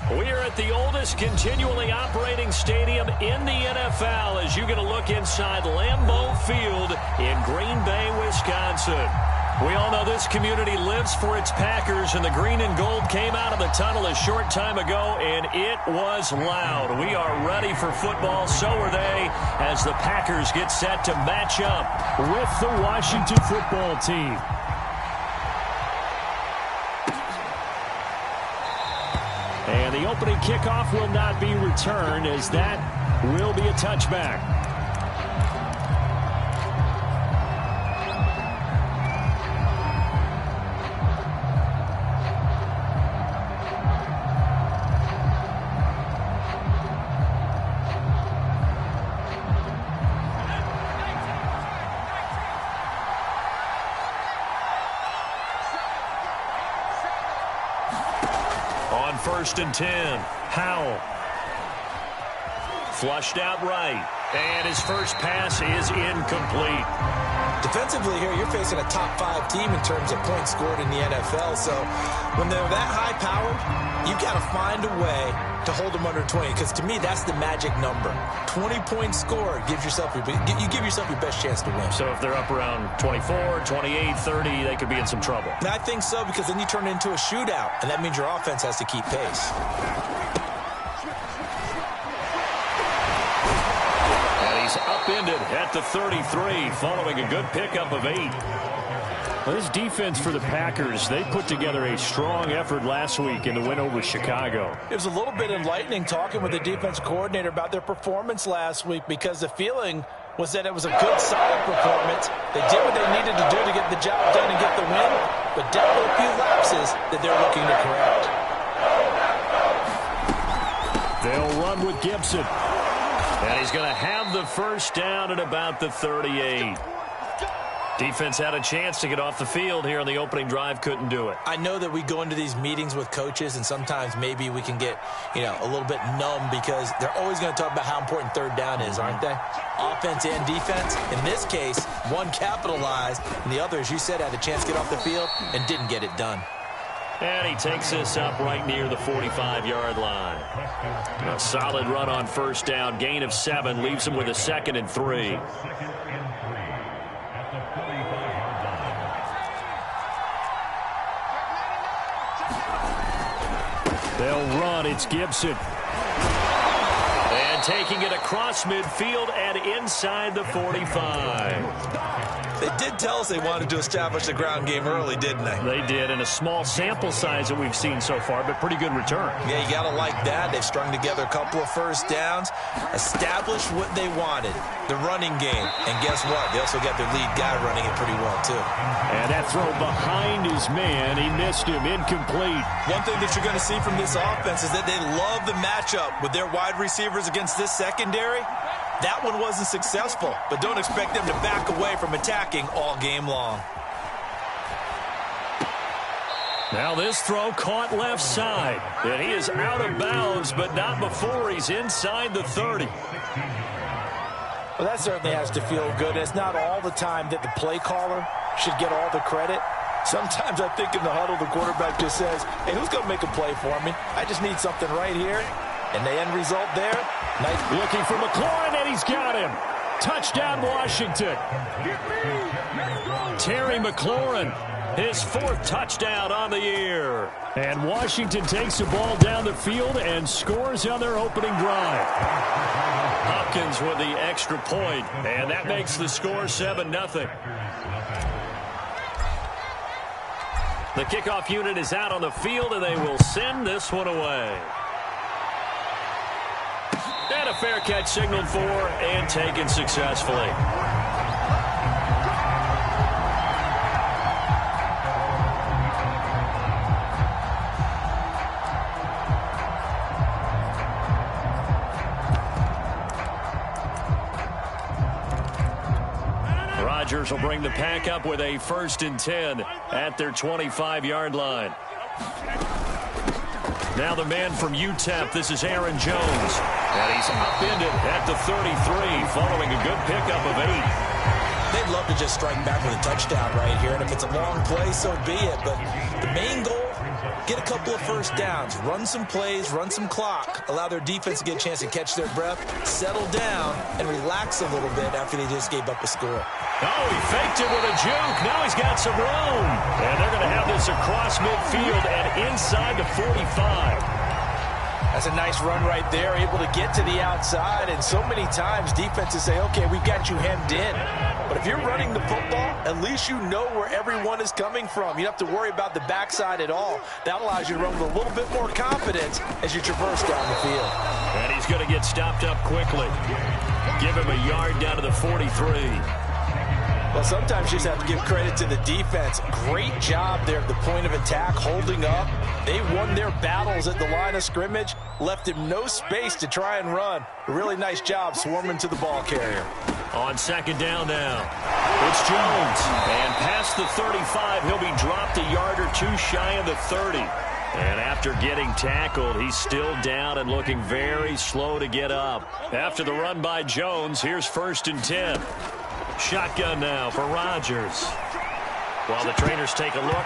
We are at the oldest continually operating stadium in the NFL as you get a look inside Lambeau Field in Green Bay, Wisconsin. We all know this community lives for its Packers, and the green and gold came out of the tunnel a short time ago, and it was loud. We are ready for football, so are they, as the Packers get set to match up with the Washington football team. And the opening kickoff will not be returned, as that will be a touchback. First and 10. Howell. Flushed out right. And his first pass is incomplete. Defensively here, you're facing a top 5 team in terms of points scored in the NFL. So when they're that high-powered, you've got to find a way to hold them under 20. Because to me, that's the magic number. 20 points scored gives yourself you give yourself your best chance to win. So if they're up around 24, 28, 30, they could be in some trouble. And I think so, because then you turn it into a shootout, and that means your offense has to keep pace. He's upended at the 33 following a good pickup of 8. Well, this defense for the Packers, they put together a strong effort last week in the win over Chicago. It was a little bit enlightening talking with the defense coordinator about their performance last week, because the feeling was that it was a good, solid performance. They did what they needed to do to get the job done and get the win, but definitely a few lapses that they're looking to correct. They'll run with Gibson. And he's going to have the first down at about the 38. Defense had a chance to get off the field here on the opening drive, couldn't do it. I know that we go into these meetings with coaches, and sometimes maybe we can get, a little bit numb, because they're always going to talk about how important third down is, aren't they? Offense and defense. In this case, one capitalized, and the other, as you said, had a chance to get off the field and didn't get it done. And he takes this up right near the 45-yard line. A solid run on first down. Gain of 7 leaves him with a 2nd and 3. They'll run. It's Gibson. And taking it across midfield and inside the 45. They did tell us they wanted to establish the ground game early, didn't they? They did, and a small sample size that we've seen so far, but pretty good return. Yeah, you got to like that. They've strung together a couple of first downs, established what they wanted, the running game. And guess what? They also got their lead guy running it pretty well, too. And that throw behind his man, he missed him, incomplete. One thing that you're going to see from this offense is that they love the matchup with their wide receivers against this secondary. That one wasn't successful, but don't expect them to back away from attacking all game long. Now this throw caught left side, and he is out of bounds, but not before he's inside the 30. Well, that certainly has to feel good. It's not all the time that the play caller should get all the credit. Sometimes I think in the huddle, the quarterback just says, hey, who's going to make a play for me? I just need something right here. And the end result there, nice. Looking for McLaurin, and he's got him. Touchdown, Washington. Terry McLaurin, his 4th touchdown on the year. And Washington takes the ball down the field and scores on their opening drive. Hopkins with the extra point, and that makes the score 7-0. The kickoff unit is out on the field, and they will send this one away. And a fair catch signaled for and taken successfully. Rodgers will bring the pack up with a 1st and 10 at their 25-yard line. Now the man from UTEP, this is Aaron Jones. And he's upended at the 33 following a good pickup of 8. They'd love to just strike back with a touchdown right here, and if it's a long play, so be it. But the main goal get a couple of first downs, run some plays, run some clock, allow their defense to get a chance to catch their breath, settle down, and relax a little bit after they just gave up a score. Oh, he faked it with a juke. Now he's got some room. And they're going to have this across midfield and inside the 45. That's a nice run right there, able to get to the outside. And so many times defenses say, okay, we've got you hemmed in. But if you're running the football, at least you know where everyone is coming from. You don't have to worry about the backside at all. That allows you to run with a little bit more confidence as you traverse down the field. And he's going to get stopped up quickly. Give him a yard down to the 43. Well, sometimes you just have to give credit to the defense. Great job there at the point of attack, holding up. They won their battles at the line of scrimmage, left him no space to try and run. A really nice job swarming to the ball carrier. On second down now, it's Jones. And past the 35, he'll be dropped a yard or two shy of the 30. And after getting tackled, he's still down and looking very slow to get up. After the run by Jones, here's 1st and 10. Shotgun now for Rodgers. While the trainers take a look,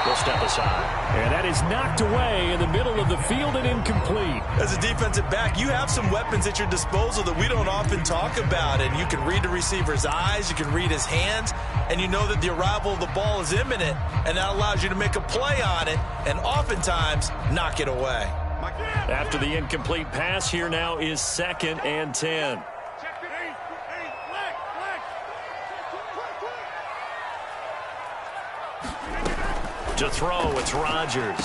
we'll step aside. And that is knocked away in the middle of the field and incomplete. As a defensive back, you have some weapons at your disposal that we don't often talk about. And you can read the receiver's eyes, you can read his hands, and you know that the arrival of the ball is imminent. And that allows you to make a play on it and oftentimes knock it away. After the incomplete pass, here now is 2nd and 10. To throw, it's Rodgers.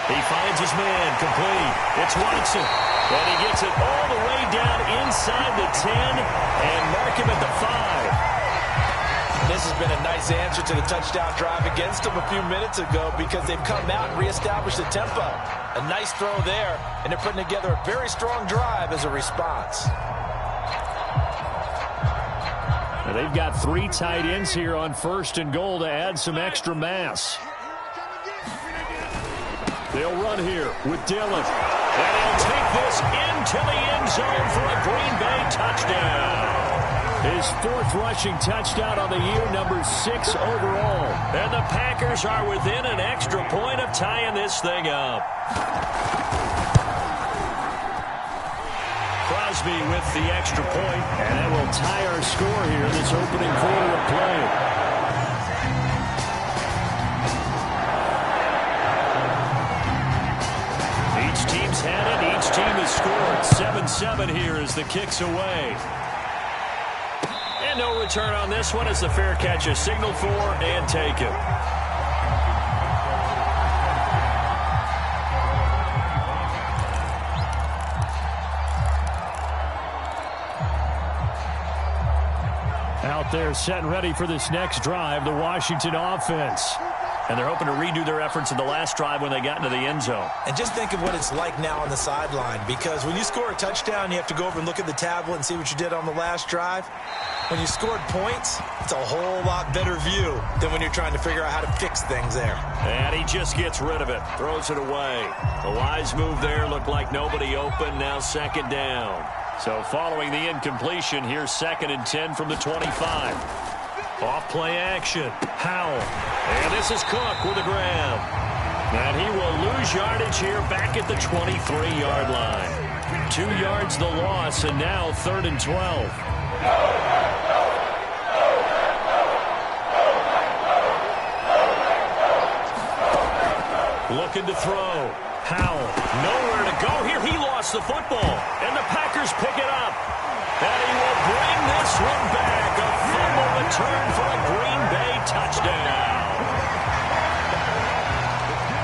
He finds his man, complete. It's Watson. And he gets it all the way down inside the 10 and mark him at the 5. This has been a nice answer to the touchdown drive against them a few minutes ago because they've come out and reestablished the tempo. A nice throw there, and they're putting together a very strong drive as a response. Now they've got 3 tight ends here on 1st and goal to add some extra mass. They'll run here with Dillon. And he'll take this into the end zone for a Green Bay touchdown. His 4th rushing touchdown on the year, number 6 overall. And the Packers are within an extra point of tying this thing up. Crosby with the extra point, and that will tie our score here in this opening quarter of play. Each team's had it. Each team has scored. 7-7 here as the kick's away. And no return on this one as the fair catch is signaled for and taken. Out there set and ready for this next drive, the Washington offense. And they're hoping to redo their efforts in the last drive when they got into the end zone. And just think of what it's like now on the sideline, because when you score a touchdown, you have to go over and look at the tablet and see what you did on the last drive. When you scored points, it's a whole lot better view than when you're trying to figure out how to fix things there. And he just gets rid of it, throws it away. A wise move there, looked like nobody open, now 2nd down. So following the incompletion, here's 2nd and 10 from the 25. Off play action. Howell. And this is Cook with a grab. And he will lose yardage here back at the 23-yard line. 2 yards the loss, and now 3rd and 12. Looking to throw. Howell. Nowhere to go here. He lost the football. And the Packers pick it up. And he will bring this one back. A fumble return for a Green Bay touchdown.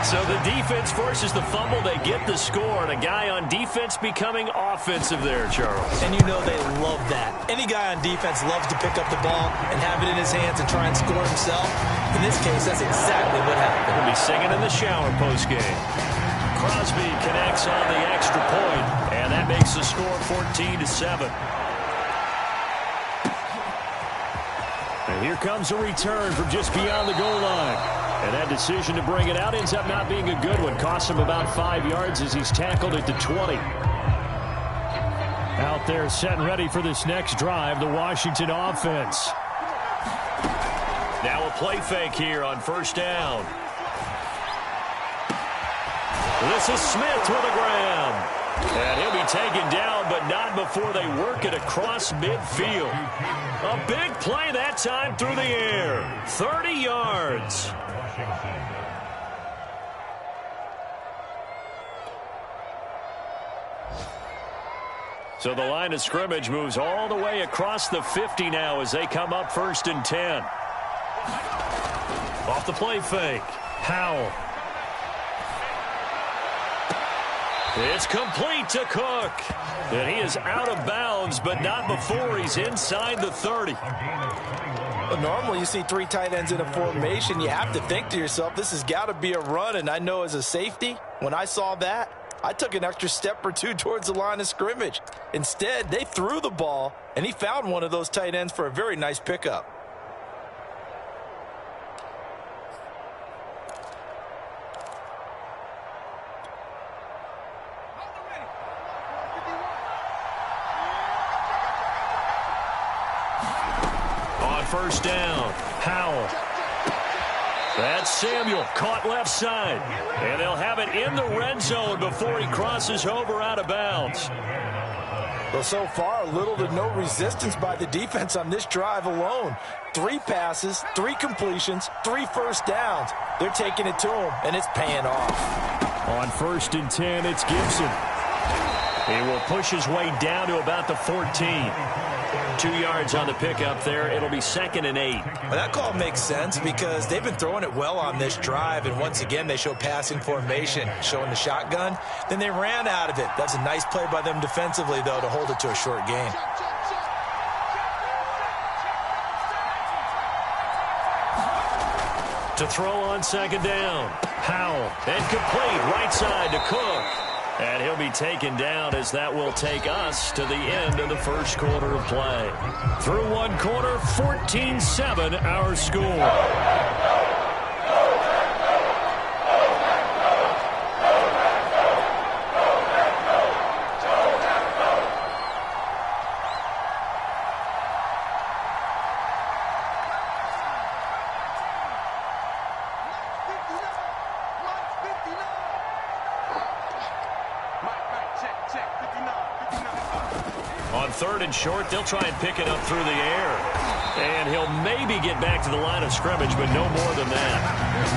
So the defense forces the fumble. They get the score. And a guy on defense becoming offensive there, Charles. And you know they love that. Any guy on defense loves to pick up the ball and have it in his hands and try and score himself. In this case, that's exactly what happened. He'll be singing in the shower postgame. Crosby connects on the extra point, and that makes the score 14-7. And here comes a return from just beyond the goal line. And that decision to bring it out ends up not being a good one. Costs him about 5 yards as he's tackled at the 20. Out there set and ready for this next drive, the Washington offense. Now a play fake here on 1st down. This is Smith with a grab. And he'll be taken down, but not before they work it across midfield. A big play that time through the air. 30 yards. So the line of scrimmage moves all the way across the 50 now as they come up 1st and 10. Off the play fake. Howell. It's complete to Cook. And he is out of bounds, but not before he's inside the 30. Well, normally you see 3 tight ends in a formation. You have to think to yourself, this has got to be a run. And I know as a safety, when I saw that, I took an extra step or 2 towards the line of scrimmage. Instead, they threw the ball, and he found one of those tight ends for a very nice pickup. On 1st down, Howell. That's Samuel, caught left side. And they'll have it in the red zone before he crosses over out of bounds. Well, so far, little to no resistance by the defense on this drive alone. 3 passes, 3 completions, 3 first downs. They're taking it to him, and it's paying off. On 1st and 10, it's Gibson. He will push his way down to about the 14. 2 yards on the pickup there. It'll be 2nd and 8. Well, that call makes sense because they've been throwing it well on this drive, and once again they show passing formation, showing the shotgun. Then they ran out of it. That's a nice play by them defensively, though, to hold it to a short gain. To throw on 2nd down. Howell. And complete right side to Cook. And he'll be taken down as that will take us to the end of the 1st quarter of play. Through 1 quarter, 14-7 our score. On 3rd and short, they'll try and pick it up through the air. And he'll maybe get back to the line of scrimmage, but no more than that.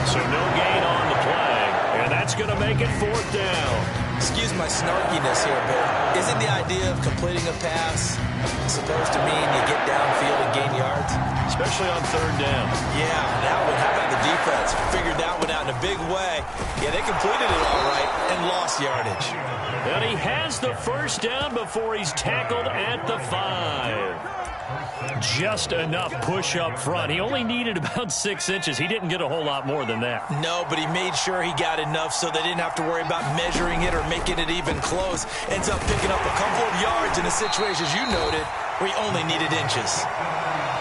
So no gain on the play. And that's going to make it 4th down. Excuse my snarkiness here, but isn't the idea of completing a pass supposed to mean you get downfield and gain yards? Especially on 3rd down. Yeah, that one, how about the defense? Figured that one out in a big way. Yeah, they completed it all right and lost yardage. And he has the 1st down before he's tackled at the 5. Just enough push up front. He only needed about 6 inches. He didn't get a whole lot more than that. No, but he made sure he got enough so they didn't have to worry about measuring it or making it even close. Ends up picking up a couple of yards in a situation, as you noted, where he only needed inches.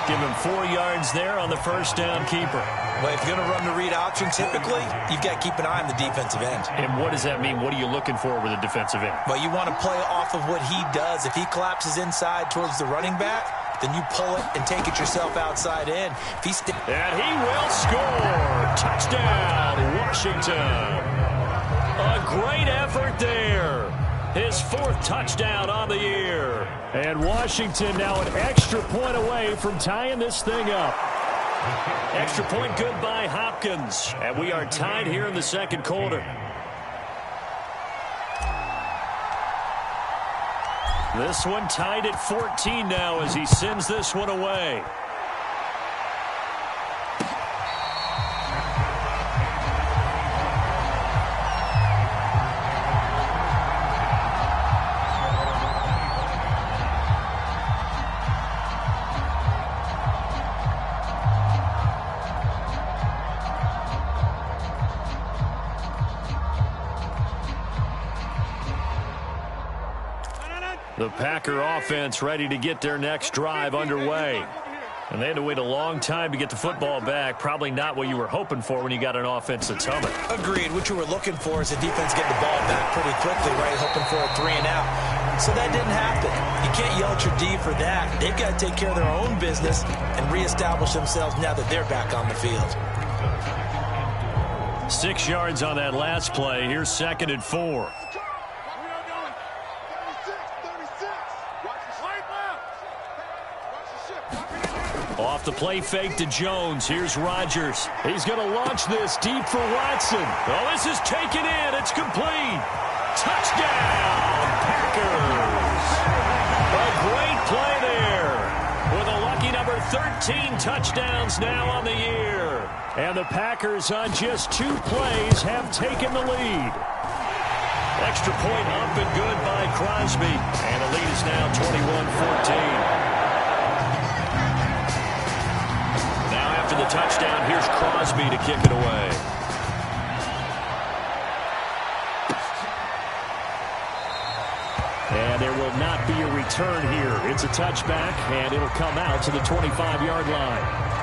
Give him 4 yards there on the 1st down keeper. Well, if you're going to run the read option, typically, you've got to keep an eye on the defensive end. And what does that mean? What are you looking for with a defensive end? Well, you want to play off of what he does. If he collapses inside towards the running back, then you pull it and take it yourself outside in. If he and he will score. Touchdown, Washington. A great effort there. His 4th touchdown on the year. And Washington now an extra point away from tying this thing up. Extra point good by Hopkins. And we are tied here in the 2nd quarter. This one tied at 14 now as he sends this one away. The Packer offense ready to get their next drive underway. And they had to wait a long time to get the football back. Probably not what you were hoping for when you got an offense that's humming. Agreed. What you were looking for is a defense getting the ball back pretty quickly, right? Hoping for a 3 and out. So that didn't happen. You can't yell at your D for that. They've got to take care of their own business and reestablish themselves now that they're back on the field. 6 yards on that last play. Here's 2nd and 4. Off the play fake to Jones. Here's Rodgers. He's going to launch this deep for Watson. Oh, this is taken in. It's complete. Touchdown, Packers. A great play there. With a lucky number 13 touchdowns now on the year. And the Packers on just 2 plays have taken the lead. Extra point up and good by Crosby. And the lead is now 21-14. After the touchdown, here's Crosby to kick it away. And there will not be a return here. It's a touchback, and it'll come out to the 25-yard line.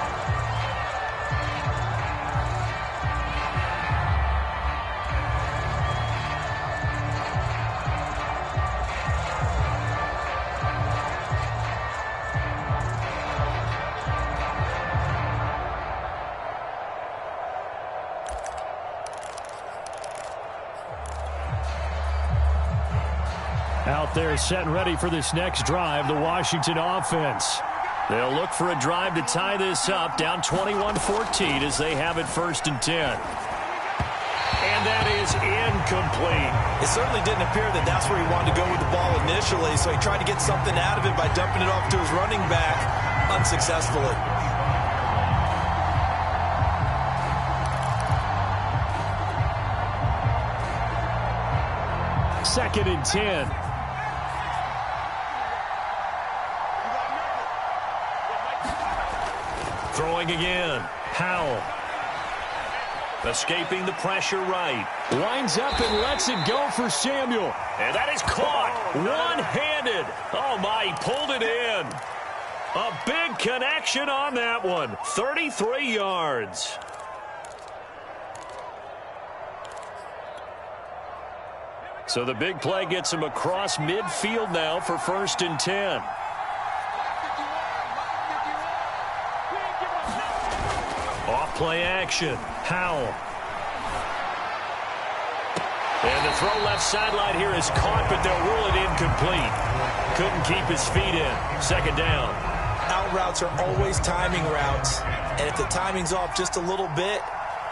Out there set and ready for this next drive, the Washington offense. They'll look for a drive to tie this up, down 21-14 as they have it 1st and 10. And that is incomplete. It certainly didn't appear that that's where he wanted to go with the ball initially, so he tried to get something out of it by dumping it off to his running back unsuccessfully. 2nd and 10. Throwing again. Howell. Escaping the pressure right. Lines up and lets it go for Samuel. And that is caught. One-handed. Oh, my, he pulled it in. A big connection on that one. 33 yards. So the big play gets him across midfield now for 1st and 10. Off-play action. Howell. And the throw left sideline here is caught, but they'll rule it incomplete. Couldn't keep his feet in. 2nd down. Out routes are always timing routes, and if the timing's off just a little bit,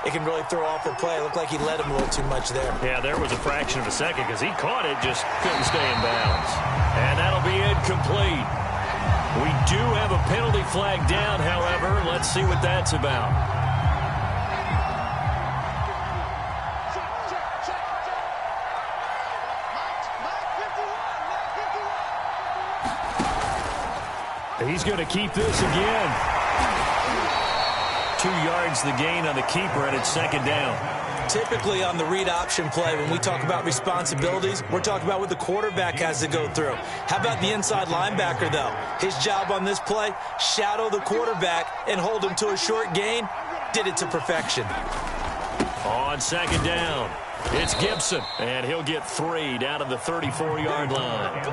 it can really throw off a play. It looked like he led him a little too much there. Yeah, there was a fraction of a second because he caught it, just couldn't stay in bounds. And that'll be incomplete. We do have a penalty flag down, however. Let's see what that's about. He's going to keep this again. 2 yards the gain on the keeper, and it's 2nd down. Typically on the read option play, when we talk about responsibilities, we're talking about what the quarterback has to go through. How about the inside linebacker, though? His job on this play, shadow the quarterback and hold him to a short gain. Did it to perfection. On 2nd down, it's Gibson, and he'll get 3 down to the 34-yard line.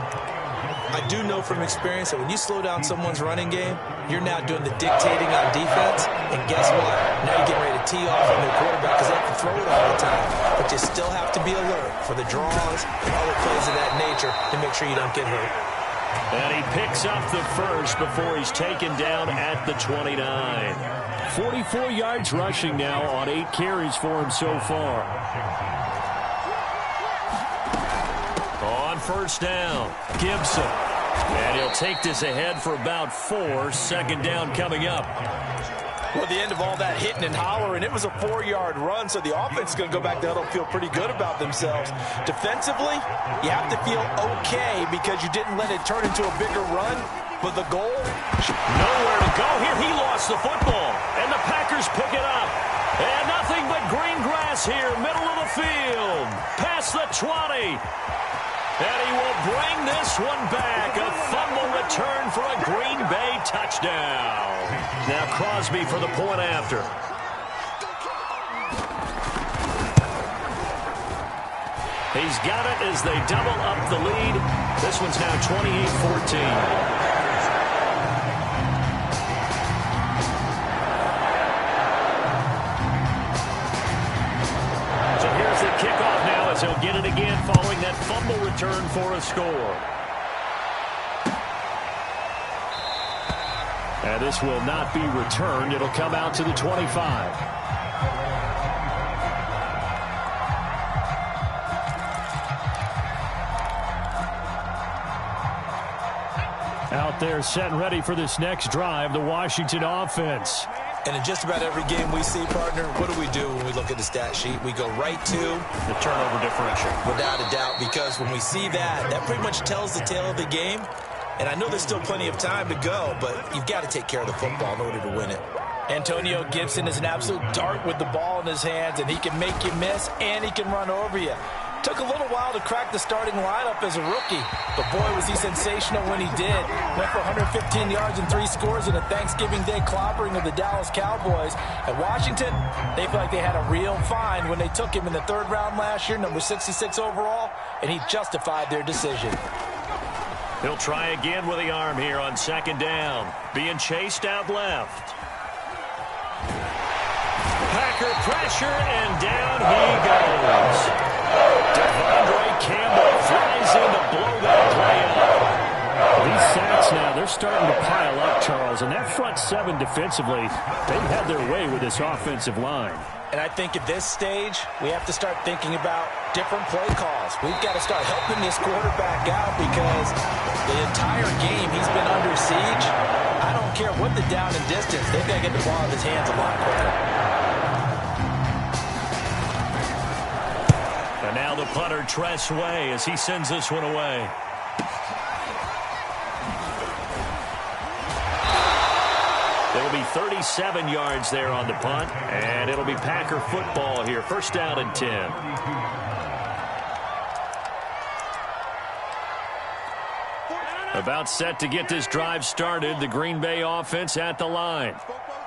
I do know from experience that when you slow down someone's running game, you're now doing the dictating on defense. And guess what? Now you're getting ready to tee off on their quarterback because they have to throw it all the time. But you still have to be alert for the draws and other plays of that nature to make sure you don't get hurt. And he picks up the first before he's taken down at the 29. 44 yards rushing now on 8 carries for him so far. On 1st down, Gibson. And he'll take this ahead for about 4. 2nd down coming up. Well, at the end of all that hitting and hollering, it was a 4-yard run, so the offense is going to go back to huddle and feel pretty good about themselves. Defensively, you have to feel okay because you didn't let it turn into a bigger run, but the goal, nowhere to go here. He lost the football, and the Packers pick it up. And nothing but green grass here, middle of the field, past the 20. And he will bring this one back. A fumble return for a Green Bay touchdown. Now Crosby for the point after. He's got it as they double up the lead. This one's now 28-14. fumble return for a score. And this will not be returned. It'll come out to the 25. Out there set and ready for this next drive, the Washington offense. And in just about every game we see, partner, what do when we look at the stat sheet? We go right to the turnover differential. Without a doubt, because when we see that, that pretty much tells the tale of the game. And I know there's still plenty of time to go, but you've got to take care of the football in order to win it. Antonio Gibson is an absolute dart with the ball in his hands, and he can make you miss, and he can run over you. Took a little while to crack the starting lineup as a rookie, but boy, was he sensational when he did. Went for 115 yards and 3 scores in a Thanksgiving Day clobbering of the Dallas Cowboys. At Washington, they feel like they had a real find when they took him in the 3rd round last year, number 66 overall, and he justified their decision. He'll try again with the arm here on 2nd down. Being chased out left. Packer pressure, and down he goes. Devondre Campbell flies in to blow that play up. These sacks now, they're starting to pile up, Charles. And that front 7 defensively, they've had their way with this offensive line. And I think at this stage, we have to start thinking about different play calls. We've got to start helping this quarterback out because the entire game he's been under siege. I don't care what the down and distance. They've got to get the ball in his hands a lot quicker. And now the punter, Tress Way, as he sends this one away. It'll be 37 yards there on the punt, and it'll be Packer football here. 1st down and 10. About set to get this drive started, the Green Bay offense at the line.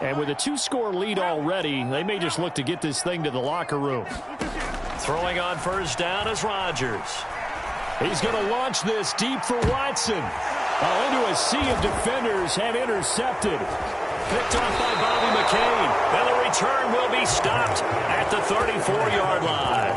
And with a 2-score lead already, they may just look to get this thing to the locker room. Throwing on 1st down is Rodgers. He's going to launch this deep for Watson. Into a sea of defenders and intercepted. Picked off by Bobby McCain. And the return will be stopped at the 34-yard line.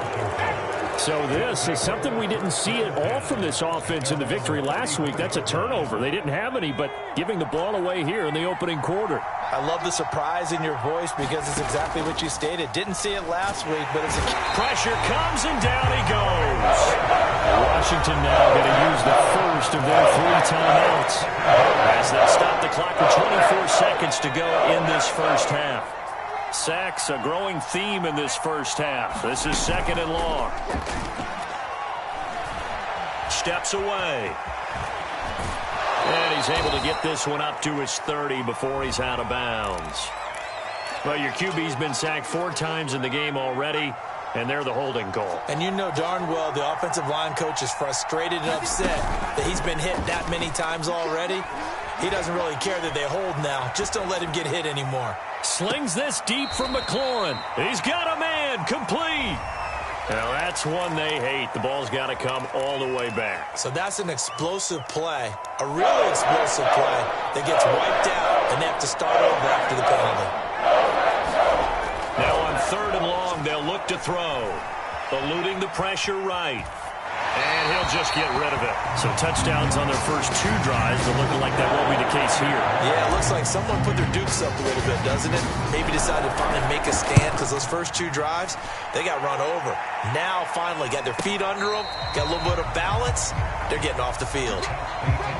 So this is something we didn't see at all from this offense in the victory last week. That's a turnover. They didn't have any, but giving the ball away here in the opening quarter. I love the surprise in your voice because it's exactly what you stated. Didn't see it last week, but it's a... Pressure comes and down he goes. Washington now going to use the first of their 3 timeouts as they stop the clock with 24 seconds to go in this first half. Sacks, a growing theme in this first half. This is 2nd and long. Steps away. And he's able to get this one up to his 30 before he's out of bounds. Well, your QB's been sacked 4 times in the game already, and they're the holding call. And you know darn well the offensive line coach is frustrated and upset that he's been hit that many times already. He doesn't really care that they hold now. Just don't let him get hit anymore. Slings this deep from McLaurin. He's got a man. Complete. Now that's one they hate. The ball's got to come all the way back. So that's an explosive play, a really explosive play that gets wiped out, and they have to start over after the penalty. Now on 3rd and long, they'll look to throw. Eluding the pressure right. And he'll just get rid of it. So touchdowns on their first 2 drives, but looking like that won't be the case here. Yeah, it looks like someone put their dukes up a little bit, doesn't it? Maybe decided to finally make a stand because those first 2 drives, they got run over. Now finally got their feet under them, got a little bit of balance. They're getting off the field.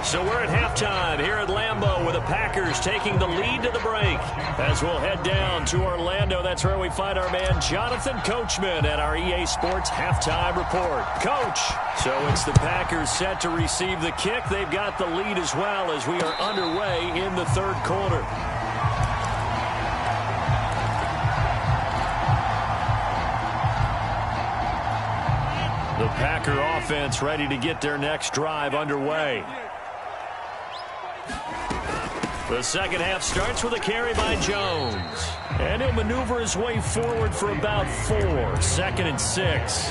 So we're at halftime here at Lambeau with the Packers taking the lead to the break. As we'll head down to Orlando, that's where we find our man Jonathan Coachman at our EA Sports Halftime Report. Coach, so it's the Packers set to receive the kick. They've got the lead as well as we are underway in the 3rd quarter. The Packer offense ready to get their next drive underway. The second half starts with a carry by Jones. And he'll maneuver his way forward for about 4. 2nd and 6.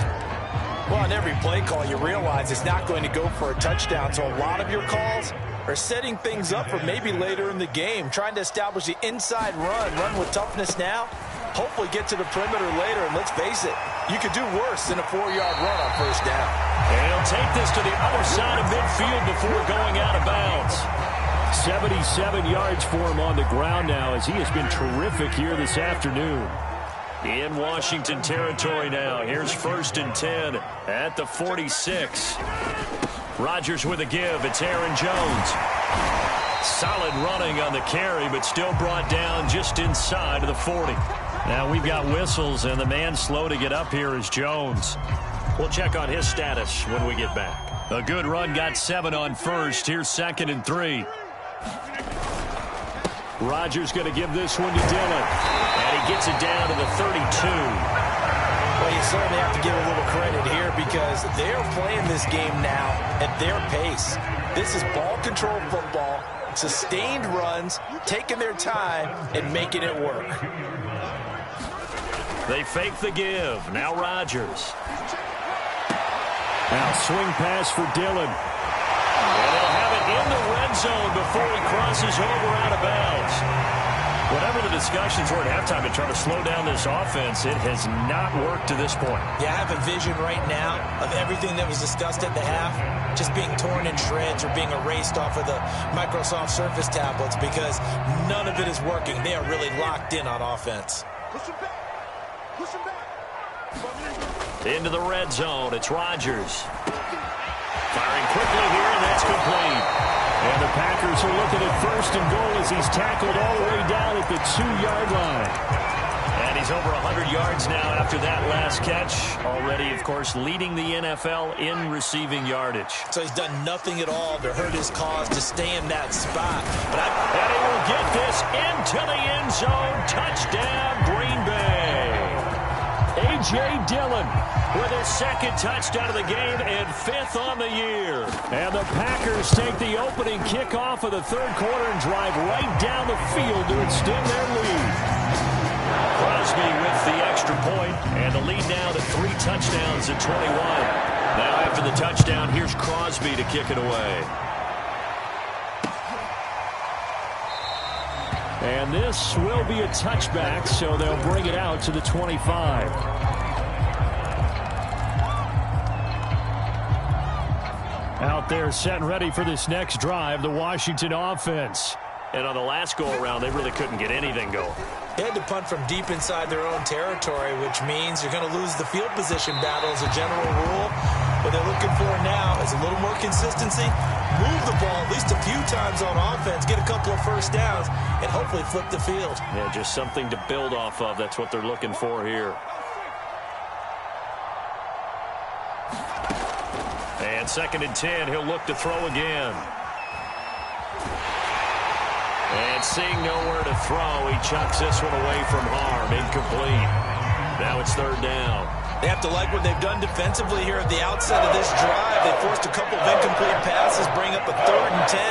Well, on every play call, you realize it's not going to go for a touchdown. So a lot of your calls are setting things up for maybe later in the game, trying to establish the inside run with toughness now. Hopefully get to the perimeter later, and let's face it, You could do worse than a 4-yard run on first down. And he'll take this to the other side of midfield before going out of bounds. 77 yards for him on the ground now, as he has been terrific here this afternoon. In Washington territory now. Here's 1st and 10 at the 46. Rodgers with a give. It's Aaron Jones. Solid running on the carry, but still brought down just inside of the 40. Now we've got whistles, and the man slow to get up here is Jones. We'll check on his status when we get back. A good run, got 7 on first. Here's 2nd and 3. Rodgers going to give this one to Dillon. And he gets it down to the 32. Well, you certainly have to give a little credit here because they're playing this game now at their pace. This is ball control football, sustained runs, taking their time, and making it work. They fake the give. Now Rodgers. Now swing pass for Dillon. And they'll have it in the red zone before he crosses over out of bounds. Whatever the discussions were at halftime to try to slow down this offense, it has not worked to this point. Yeah, I have a vision right now of everything that was discussed at the half just being torn in shreds or being erased off of the Microsoft Surface tablets because none of it is working. They are really locked in on offense. Push him back. Push him back. Into the red zone. It's Rodgers. Firing quickly here, and that's complete. And the Packers are looking at 1st and goal as he's tackled all the way down at the 2-yard line. And he's over 100 yards now after that last catch. Already, of course, leading the NFL in receiving yardage. So he's done nothing at all to hurt his cause to stay in that spot. And he will get this into the end zone. Touchdown, Green Bay. A.J. Dillon with his 2nd touchdown of the game and 5th on the year. And the Packers take the opening kickoff of the 3rd quarter and drive right down the field to extend their lead. Crosby with the extra point, and the lead now to 3 touchdowns at 21. Now after the touchdown, here's Crosby to kick it away. And this will be a touchback, so they'll bring it out to the 25. Out there set and ready for this next drive, the Washington offense. And on the last go-around, they really couldn't get anything going. They had to punt from deep inside their own territory, which means you're going to lose the field position battle as a general rule. What they're looking for now is a little more consistency, move the ball at least a few times on offense, get a couple of first downs, and hopefully flip the field. Yeah, just something to build off of. That's what they're looking for here. And 2nd and 10, he'll look to throw again. And seeing nowhere to throw, he chucks this one away from harm. Incomplete. Now it's 3rd down. They have to like what they've done defensively here at the outset of this drive. They forced a couple of incomplete passes, bring up a 3rd and 10.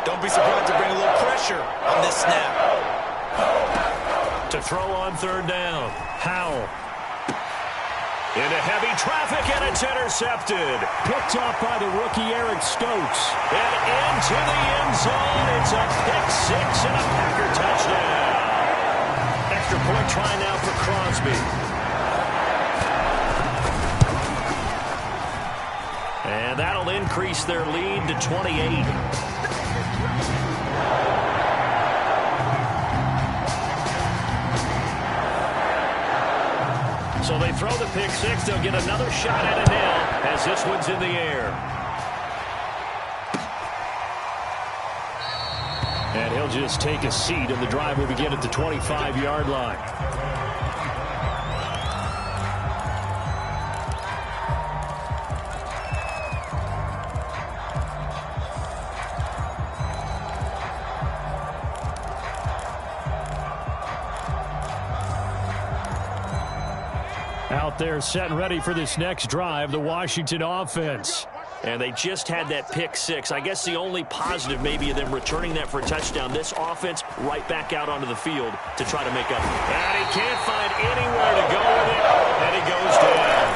Don't be surprised to bring a little pressure on this snap. To throw on 3rd down. Howell. Into heavy traffic, and it's intercepted. Picked up by the rookie Eric Stokes. And into the end zone. It's a pick-6 and a Packer touchdown. Extra point try now for Crosby. And that'll increase their lead to 28. So they throw the pick-6. They'll get another shot at it now as this one's in the air. And he'll just take a seat, and the drive will begin at the 25-yard line. Out there set and ready for this next drive, the Washington offense. And they just had that pick-6. I guess the only positive maybe of them returning that for a touchdown. This offense right back out onto the field to try to make up. And he can't find anywhere to go with it, and he goes down.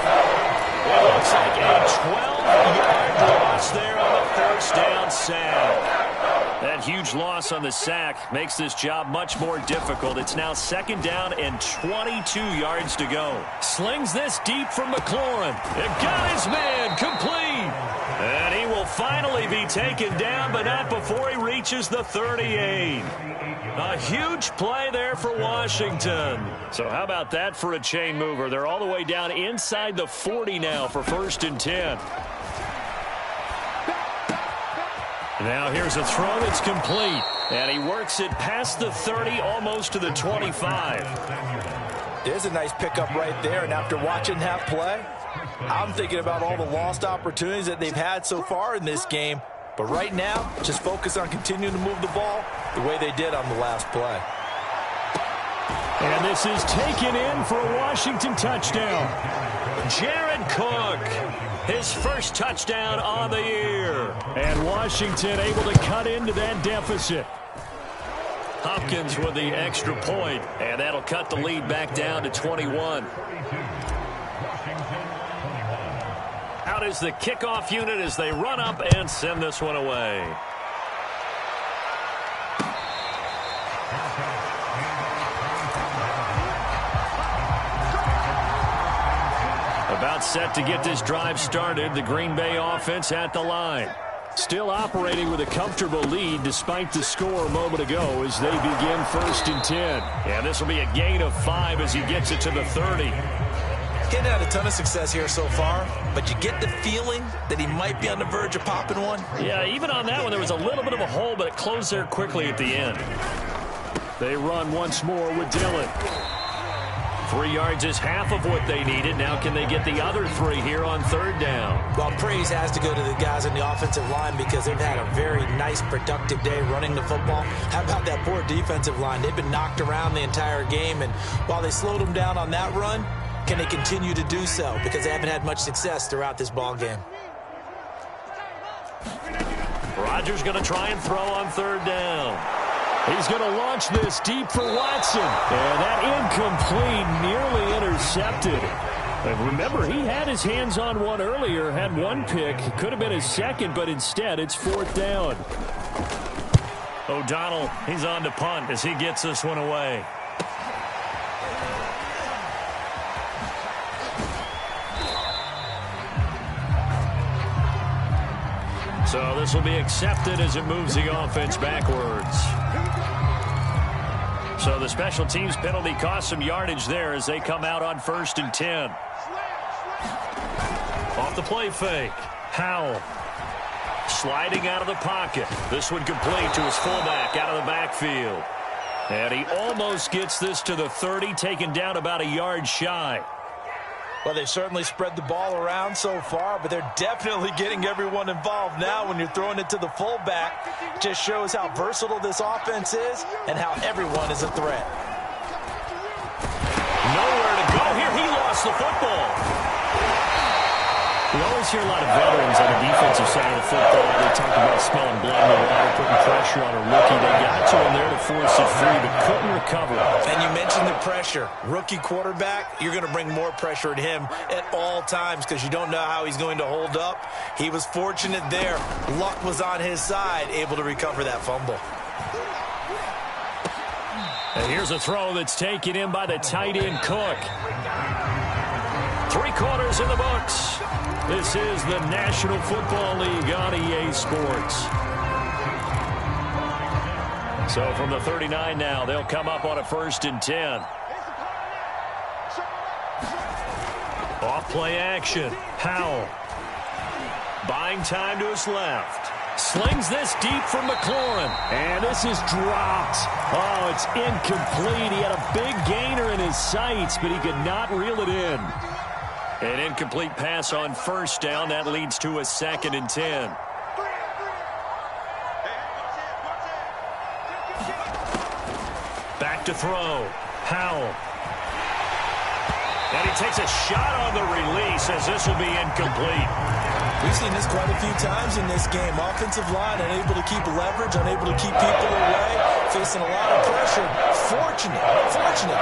It looks like a 12-yard loss there on the first down sack. That huge loss on the sack makes this job much more difficult. It's now 2nd down and 22 yards to go. Slings this deep from McLaurin. It got his man complete. And he will finally be taken down, but not before he reaches the 38. A huge play there for Washington. So how about that for a chain mover? They're all the way down inside the 40 now for 1st and 10. Now here's a throw that's complete. And he works it past the 30, almost to the 25. There's a nice pickup right there. And after watching that play, I'm thinking about all the lost opportunities that they've had so far in this game. But right now, just focus on continuing to move the ball the way they did on the last play. And this is taken in for a Washington touchdown. Jared Cook, his first touchdown on the year. And Washington able to cut into that deficit. Hopkins with the extra point, and that'll cut the lead back down to 21. Out is the kickoff unit as they run up and send this one away. About set to get this drive started. The Green Bay offense at the line. Still operating with a comfortable lead despite the score a moment ago as they begin 1st and 10. And this will be a gain of 5 as he gets it to the 30. Getting had a ton of success here so far, but you get the feeling that he might be on the verge of popping one. Yeah, even on that one, there was a little bit of a hole, but it closed there quickly at the end. They run once more with Dillon. 3 yards is half of what they needed. Now can they get the other 3 here on 3rd down? Well, praise has to go to the guys on the offensive line because they've had a very nice, productive day running the football. How about that poor defensive line? They've been knocked around the entire game, and while they slowed them down on that run, can they continue to do so? Because they haven't had much success throughout this ball game. Rodgers going to try and throw on 3rd down. He's going to launch this deep for Watson. And that incomplete, nearly intercepted. And remember, he had his hands on one earlier, had one pick. Could have been his second, but instead it's 4th down. O'Donnell, he's on to punt as he gets this one away. So this will be accepted as it moves the offense backwards. So the special teams penalty cost some yardage there as they come out on 1st and 10. Off the play fake. Howell sliding out of the pocket. This one complete to his fullback out of the backfield. And he almost gets this to the 30, taken down about a yard shy. Well, they've certainly spread the ball around so far, but they're definitely getting everyone involved now when you're throwing it to the fullback. It just shows how versatile this offense is and how everyone is a threat. Nowhere to go here. He lost the football. We always hear a lot of veterans on the defensive side of the football. They talk about smelling blood in the water, putting pressure on a rookie. They got to him there to force it free, but couldn't recover. And you mentioned the pressure. Rookie quarterback, you're going to bring more pressure at him at all times because you don't know how he's going to hold up. He was fortunate there. Luck was on his side, able to recover that fumble. And here's a throw that's taken in by the tight end Cook. 3 quarters in the books. This is the National Football League on EA Sports. So from the 39 now, they'll come up on a 1st and 10. Off play action. Howell. Buying time to his left. Slings this deep for McLaurin. And this is dropped. Oh, it's incomplete. He had a big gainer in his sights, but he could not reel it in. An incomplete pass on 1st down. That leads to a 2nd and 10. Back to throw. Howell. And he takes a shot on the release as this will be incomplete. We've seen this quite a few times in this game. Offensive line unable to keep leverage, unable to keep people away, facing a lot of pressure. Fortunate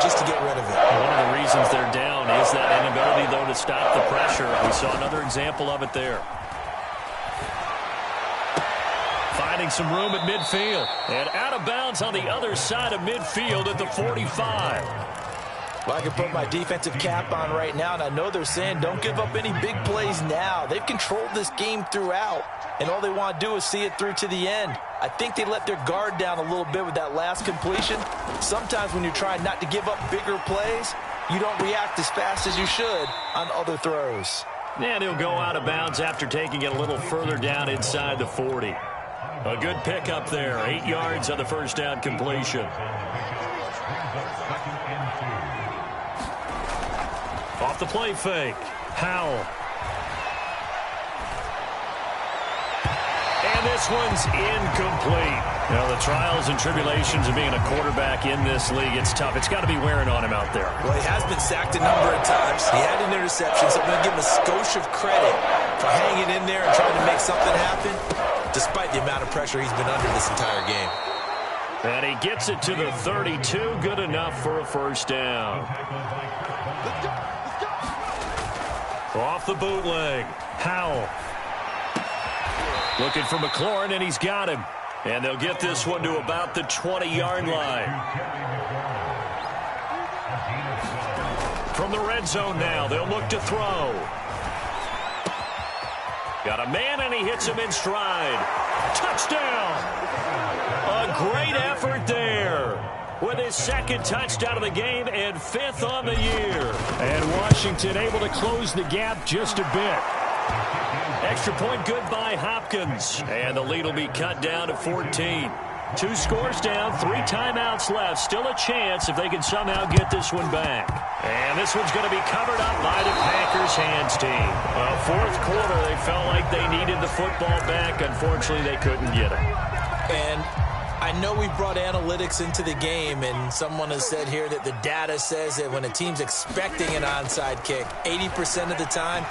just to get rid of it. One of the reasons they're down is that inability, though, to stop the pressure. We saw another example of it there. Finding gaining some room at midfield. And out of bounds on the other side of midfield at the 45. Well, I can put my defensive cap on right now, and I know they're saying don't give up any big plays now. They've controlled this game throughout, and all they want to do is see it through to the end. I think they let their guard down a little bit with that last completion. Sometimes when you're trying not to give up bigger plays, you don't react as fast as you should on other throws. And he'll go out of bounds after taking it a little further down inside the 40. A good pickup there. 8 yards on the first down completion. Off the play fake. Howell. And this one's incomplete. Now, the trials and tribulations of being a quarterback in this league, it's tough. It's got to be wearing on him out there. Well, he has been sacked a number of times. He had an interception, so I'm going to give him a skosh of credit for hanging in there and trying to make something happen, despite the amount of pressure he's been under this entire game. And he gets it to the 32. Good enough for a first down. Off the bootleg. Howell. Looking for McLaurin, and he's got him. And they'll get this one to about the 20-yard line. From the red zone now, they'll look to throw. Got a man, and he hits him in stride. Touchdown! A great effort there with his second touchdown of the game and 5th on the year. And Washington able to close the gap just a bit. Extra point good by Hopkins. And the lead will be cut down to 14. 2 scores down, 3 timeouts left. Still a chance if they can somehow get this one back. And this one's going to be covered up by the Packers hands team. Fourth quarter, they felt like they needed the football back. Unfortunately, they couldn't get it. And I know we brought analytics into the game, and someone has said here that the data says that when a team's expecting an onside kick, 80% of the time,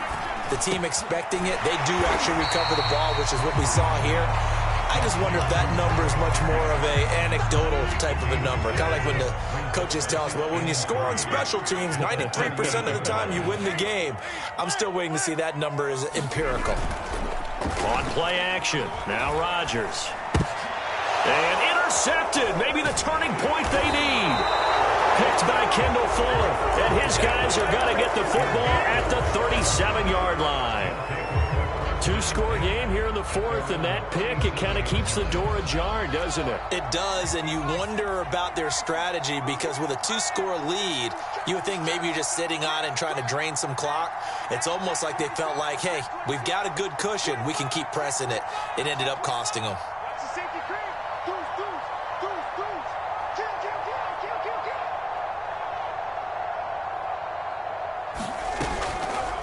the team expecting it, they do actually recover the ball, which is what we saw here. I just wonder if that number is much more of a anecdotal type of a number. Kind of like when the coaches tell us, well, when you score on special teams, 93% of the time you win the game. I'm still waiting to see that number is empirical. On play action, now Rodgers. And intercepted, maybe the turning point they need. Picked by Kendall Fuller, and his guys are going to get the football at the 37-yard line. 2-score game here in the 4th, and that pick, it kind of keeps the door ajar, doesn't it? It does, and you wonder about their strategy because with a 2-score lead, you would think maybe you're just sitting on it and trying to drain some clock. It's almost like they felt like, hey, we've got a good cushion. We can keep pressing it. It ended up costing them.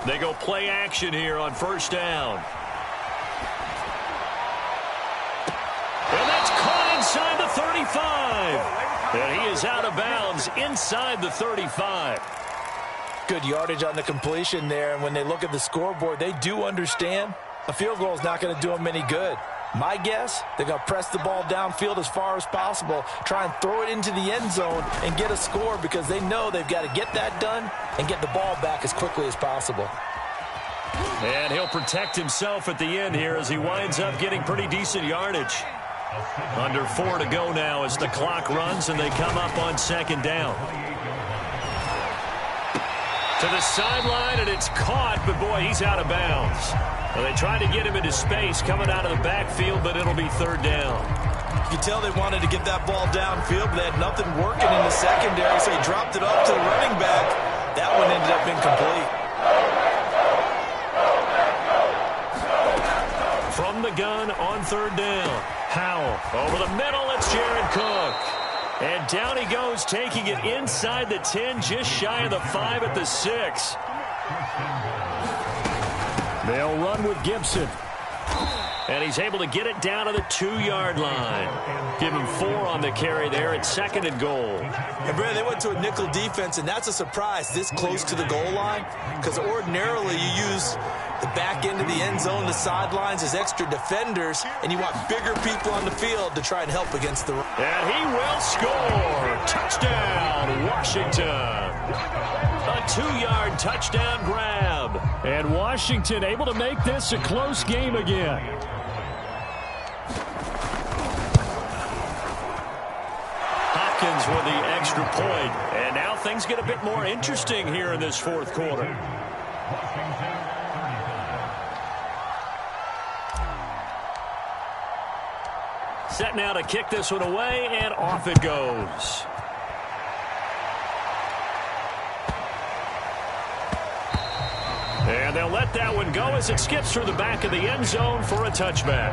They go play action here on first down. And that's caught inside the 35. And he is out of bounds inside the 35. Good yardage on the completion there. And when they look at the scoreboard, they do understand a field goal is not going to do them any good. My guess, they're going to press the ball downfield as far as possible, try and throw it into the end zone and get a score because they know they've got to get that done and get the ball back as quickly as possible. And he'll protect himself at the end here as he winds up getting pretty decent yardage. Under 4 to go now as the clock runs and they come up on second down. To the sideline, and it's caught, but boy, he's out of bounds. Well, they tried to get him into space coming out of the backfield, but it'll be third down. You can tell they wanted to get that ball downfield, but they had nothing working in the secondary, so he dropped it off to the running back. That one ended up incomplete. From the gun on third down. Howell over the middle, it's Jared Cook. And down he goes, taking it inside the 10, just shy of the 5 at the 6. They'll run with Gibson. And he's able to get it down to the 2-yard line. Give him 4 on the carry there at second and goal. And Brad, they went to a nickel defense, and that's a surprise this close to the goal line. Because ordinarily you use the back end of the end zone, the sidelines as extra defenders, and you want bigger people on the field to try and help against the run. And he will score. Touchdown, Washington. A 2-yard touchdown grab. And Washington able to make this a close game again. Hopkins with the extra point. And now things get a bit more interesting here in this fourth quarter. Set now to kick this one away, and off it goes. And they'll let that one go as it skips through the back of the end zone for a touchback.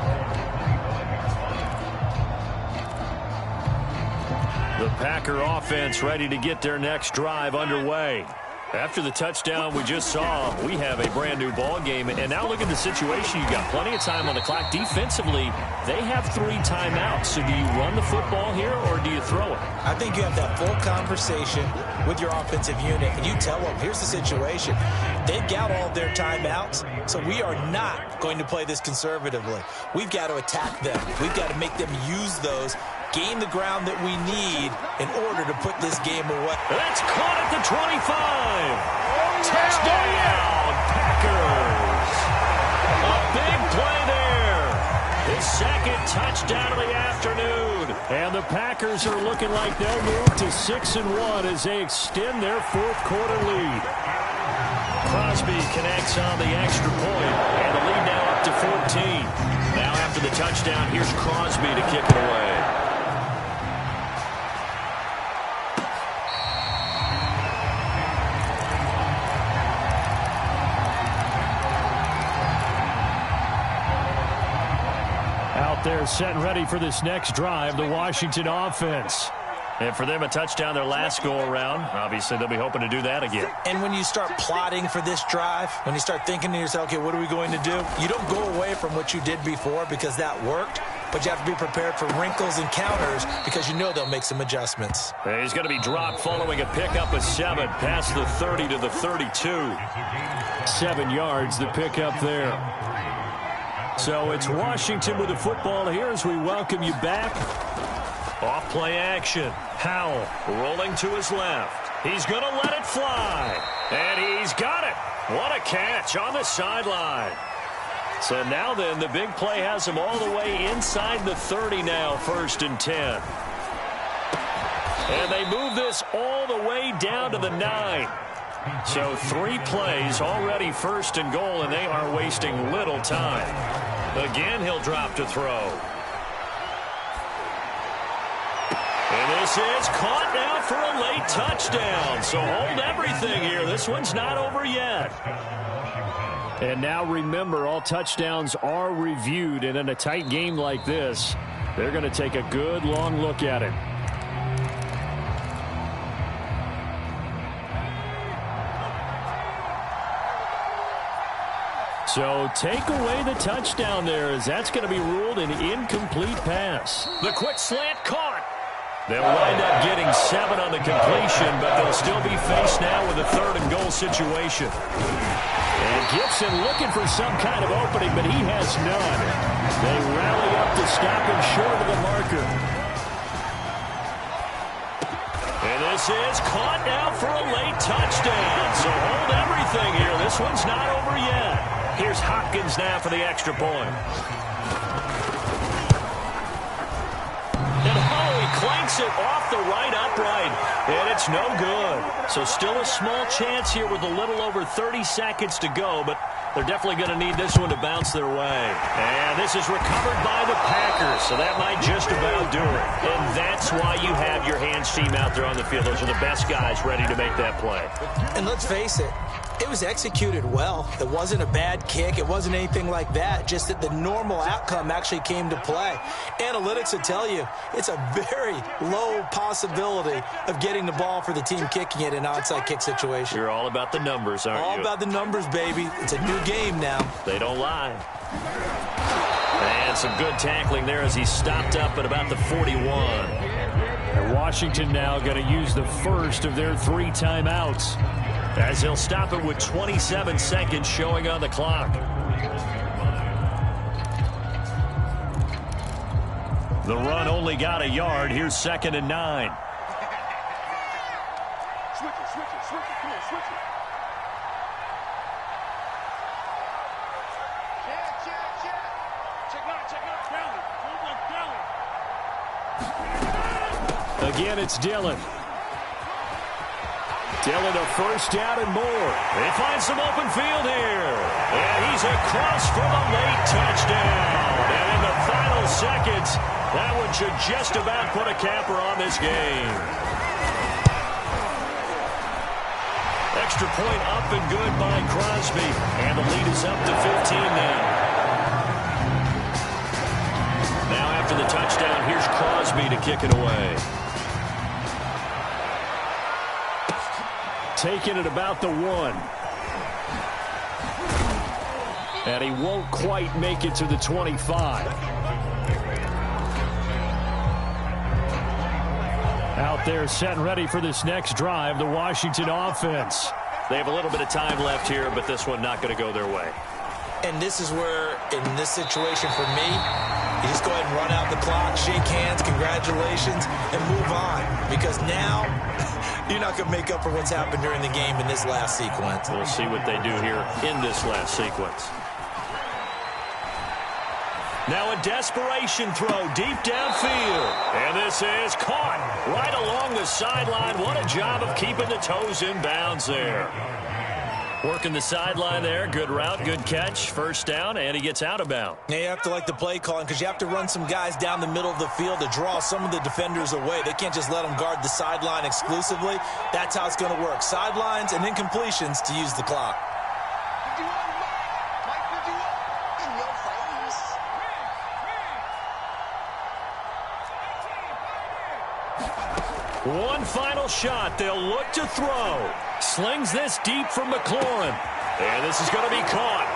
The Packer offense ready to get their next drive underway. After the touchdown we just saw, we have a brand new ball game. And now look at the situation. You got plenty of time on the clock. Defensively, they have 3 timeouts. So do you run the football here or do you throw it? I think you have that full conversation with your offensive unit, and you tell them, here's the situation. They've got all their timeouts, so we are not going to play this conservatively. We've got to attack them. We've got to make them use those, gain the ground that we need in order to put this game away. That's caught at the 25. Touchdown, Packers. A big play there. His second touchdown of the afternoon. And the Packers are looking like they'll move to 6-1 as they extend their fourth quarter lead. Crosby connects on the extra point, and the lead now up to 14. Now after the touchdown, here's Crosby to kick it away. They're set and ready for this next drive, the Washington offense. And for them, a touchdown their last go-around. Obviously, they'll be hoping to do that again. And when you start plotting for this drive, when you start thinking to yourself, okay, what are we going to do? You don't go away from what you did before because that worked, but you have to be prepared for wrinkles and counters because you know they'll make some adjustments. And he's going to be dropped following a pickup of 7 past the 30 to the 32. 7 yards, the pickup there. So it's Washington with the football here as we welcome you back. Off play action. Howell rolling to his left. He's going to let it fly. And he's got it. What a catch on the sideline. So now then, the big play has him all the way inside the 30 now, 1st and 10. And they move this all the way down to the 9. So 3 plays already 1st and goal, and they are wasting little time. Again, he'll drop to throw. And this is caught now for a late touchdown. So hold everything here. This one's not over yet. And now remember, all touchdowns are reviewed. And in a tight game like this, they're going to take a good long look at it. So take away the touchdown there, as that's going to be ruled an incomplete pass. The quick slant caught. They'll wind up getting 7 on the completion, but they'll still be faced now with a 3rd and goal situation. And Gibson looking for some kind of opening, but he has none. They rally up to stop him short of the marker. And this is caught now for a late touchdown. So hold everything here. This one's not over yet. Here's Hopkins now for the extra point. And he clanks it off the right upright, and it's no good. So still a small chance here with a little over 30 seconds to go, but they're definitely going to need this one to bounce their way. And this is recovered by the Packers, so that might just about do it. And that's why you have your hands team out there on the field. Those are the best guys ready to make that play. And let's face it, it was executed well. It wasn't a bad kick. It wasn't anything like that. Just that the normal outcome actually came to play. Analytics will tell you it's a very low possibility of getting the ball for the team kicking it in an onside kick situation. You're all about the numbers, aren't you? All about the numbers, baby. It's a new game now. They don't lie. And some good tackling there as he stopped up at about the 41. And Washington now going to use the first of their 3 timeouts, as he'll stop it with 27 seconds showing on the clock. The run only got a yard. Here's 2nd and 9. Switch it. Come on, switch it. Check it out. Down it. Again, it's Dillon. Dillon a first down and more. They find some open field here. And he's across for the late touchdown. And in the final seconds, that one should just about put a capper on this game. Extra point up and good by Crosby. And the lead is up to 15 now. Now after the touchdown, here's Crosby to kick it away. Taking it about the 1. And he won't quite make it to the 25. Out there set and ready for this next drive, the Washington offense. They have a little bit of time left here, but this one not going to go their way. And this is where, in this situation for me, you just go ahead and run out the clock, shake hands, congratulations, and move on. Because now, you're not going to make up for what's happened during the game in this last sequence. We'll see what they do here in this last sequence. Now a desperation throw deep downfield. And this is caught right along the sideline. What a job of keeping the toes in bounds there. Working the sideline there. Good route, good catch. First down, and he gets out of bounds. Now you have to like the play calling because you have to run some guys down the middle of the field to draw some of the defenders away. They can't just let them guard the sideline exclusively. That's how it's going to work. Sidelines and then completions to use the clock. One final shot. They'll look to throw. Slings this deep from McLaurin. And this is going to be caught.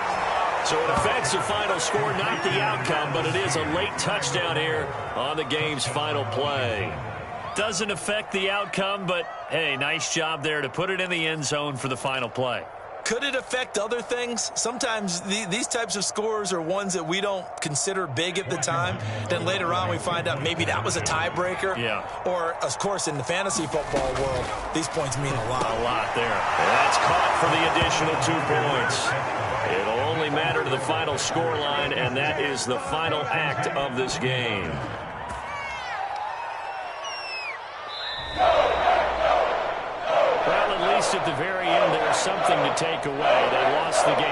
So it affects the final score, not the outcome, but it is a late touchdown here on the game's final play. Doesn't affect the outcome, but, hey, nice job there to put it in the end zone for the final play. Could it affect other things? Sometimes these types of scores are ones that we don't consider big at the time. Then later on we find out maybe that was a tiebreaker. Yeah. Or, of course, in the fantasy football world, these points mean a lot. A lot there. That's caught for the additional 2 points. It'll only matter to the final score line, and that is the final act of this game. Well, at least at the very end, there's something to take away. They lost the game.